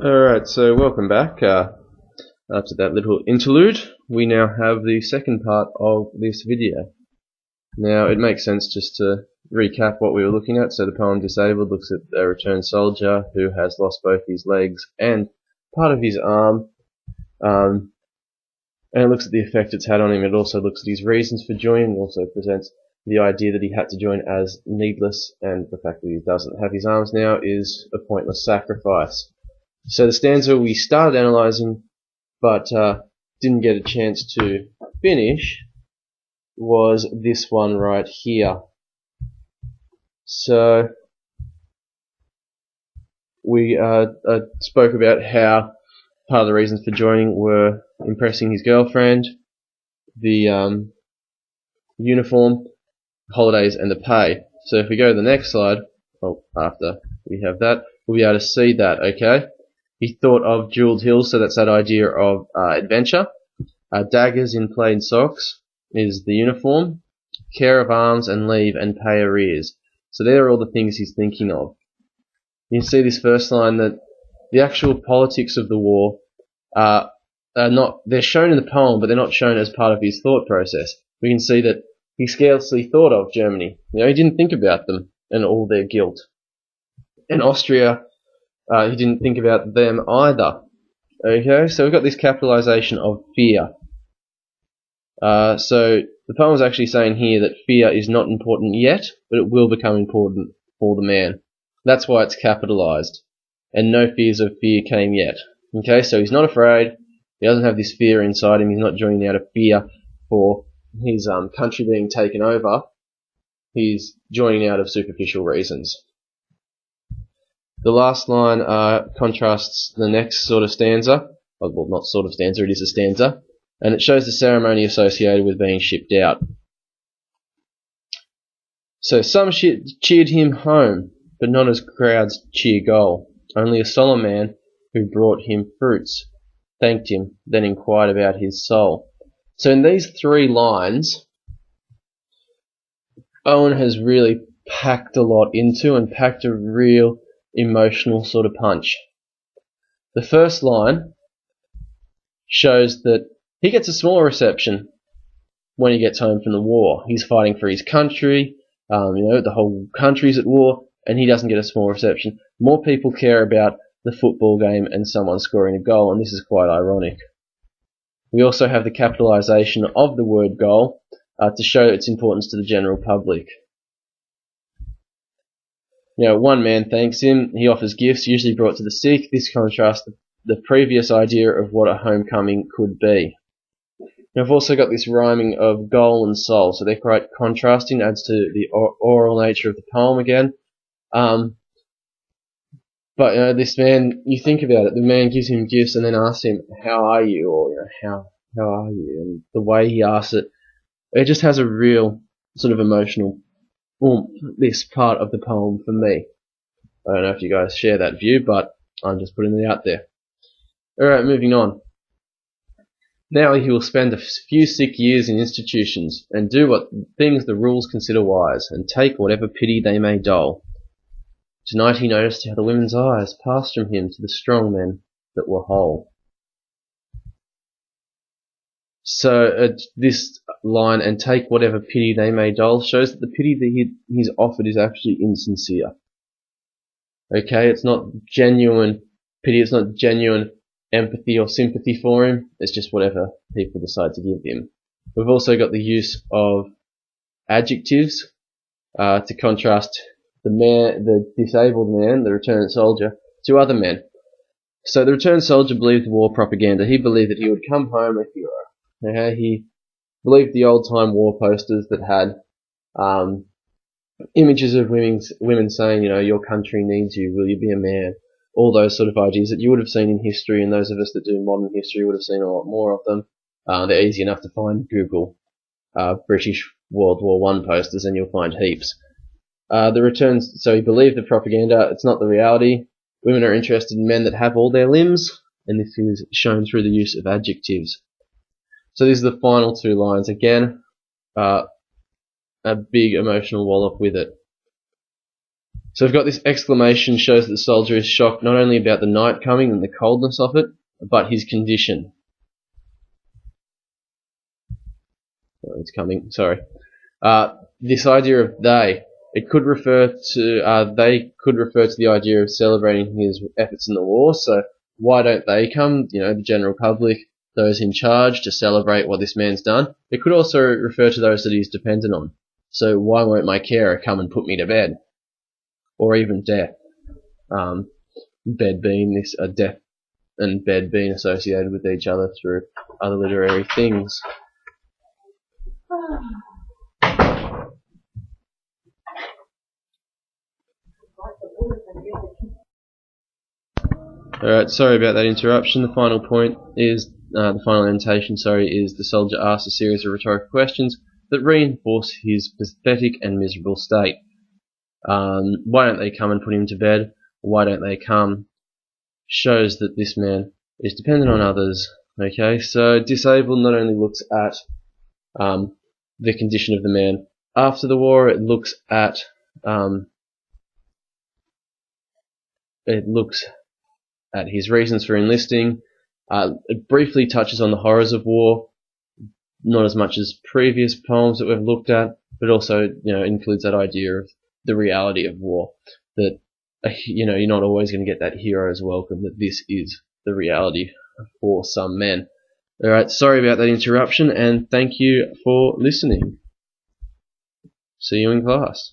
Alright, so welcome back. After that little interlude, we now have the second part of this video. Now, it makes sense just to recap what we were looking at. So the poem Disabled looks at a returned soldier who has lost both his legs and part of his arm, and it looks at the effect it's had on him. It also looks at his reasons for joining. It also presents the idea that he had to join as needless, and the fact that he doesn't have his arms now is a pointless sacrifice. So the stanza we started analysing but didn't get a chance to finish was this one right here. So we spoke about how part of the reasons for joining were impressing his girlfriend, the uniform, holidays, and the pay. So if we go to the next slide, after we have that, we'll be able to see that, okay? He thought of jeweled hills, so that's that idea of adventure. Daggers in plain socks is the uniform. Care of arms and leave and pay arrears. So there are all the things he's thinking of. You can see this first line that the actual politics of the war are not, they're shown in the poem, but they're not shown as part of his thought process. We can see that he scarcely thought of Germany. You know, he didn't think about them and all their guilt. And Austria, he didn't think about them either. Okay, so we've got this capitalization of fear. So the poem is actually saying here that fear is not important yet, but it will become important for the man. That's why it's capitalized. And no fears of fear came yet. Okay, so he's not afraid. He doesn't have this fear inside him. He's not joining out of fear for his country being taken over. He's joining out of superficial reasons. The last line contrasts the next sort of stanza. Well, not sort of stanza, it is a stanza. And it shows the ceremony associated with being shipped out. So some cheered him home, but not as crowds cheer goal. Only a solemn man who brought him fruits thanked him, then inquired about his soul. So in these three lines, Owen has really packed a lot into and packed a real emotional sort of punch. The first line shows that he gets a small reception when he gets home from the war. He's fighting for his country, the whole country's at war, and he doesn't get a small reception. More people care about the football game and someone scoring a goal, and this is quite ironic. We also have the capitalization of the word goal to show its importance to the general public. One man thanks him. He offers gifts, usually brought to the sick. This contrasts the previous idea of what a homecoming could be. Now, I've also got this rhyming of goal and soul, so they're quite contrasting, adds to the oral nature of the poem again. But this man, you think about it, the man gives him gifts and then asks him, how are you? Or, how are you? And the way he asks it, it just has a real sort of emotional this part of the poem for me. I don't know if you guys share that view, but I'm just putting it out there. Alright, moving on. Now he will spend a few sick years in institutions, and do what things the rules consider wise, and take whatever pity they may dole. Tonight he noticed how the women's eyes passed from him to the strong men that were whole. So this line, and take whatever pity they may dole, shows that the pity that he's offered is actually insincere. Okay, it's not genuine pity, it's not genuine empathy or sympathy for him, it's just whatever people decide to give him. We've also got the use of adjectives to contrast the disabled man, the returned soldier, to other men. So the returned soldier believed war propaganda. He believed that he would come home a hero. Okay, he believed the old-time war posters that had images of women saying, your country needs you, will you be a man? All those sort of ideas that you would have seen in history, and those of us that do modern history would have seen a lot more of them. They're easy enough to find. Google British World War I posters and you'll find heaps. So he believed the propaganda, it's not the reality. Women are interested in men that have all their limbs, and this is shown through the use of adjectives. So these are the final two lines. Again, a big emotional wallop with it. So we've got this exclamation shows that the soldier is shocked not only about the night coming and the coldness of it, but his condition. Oh, it's coming, sorry. This idea of they, it could refer to, they could refer to the idea of celebrating his efforts in the war, so why don't they come, the general public, those in charge, to celebrate what this man's done? It could also refer to those that he's dependent on. So why won't my carer come and put me to bed? Or even death. Bed being this, death and bed being associated with each other through other literary things. Alright, sorry about that interruption. The final point is, the final annotation, is the soldier asks a series of rhetorical questions that reinforce his pathetic and miserable state. Why don't they come and put him to bed? Why don't they come? Shows that this man is dependent on others. Okay, so disabled not only looks at the condition of the man after the war, it looks at his reasons for enlisting. It briefly touches on the horrors of war, not as much as previous poems that we've looked at, but also includes that idea of the reality of war, that you're not always going to get that hero's welcome, that this is the reality for some men. Alright, sorry about that interruption, and thank you for listening. See you in class.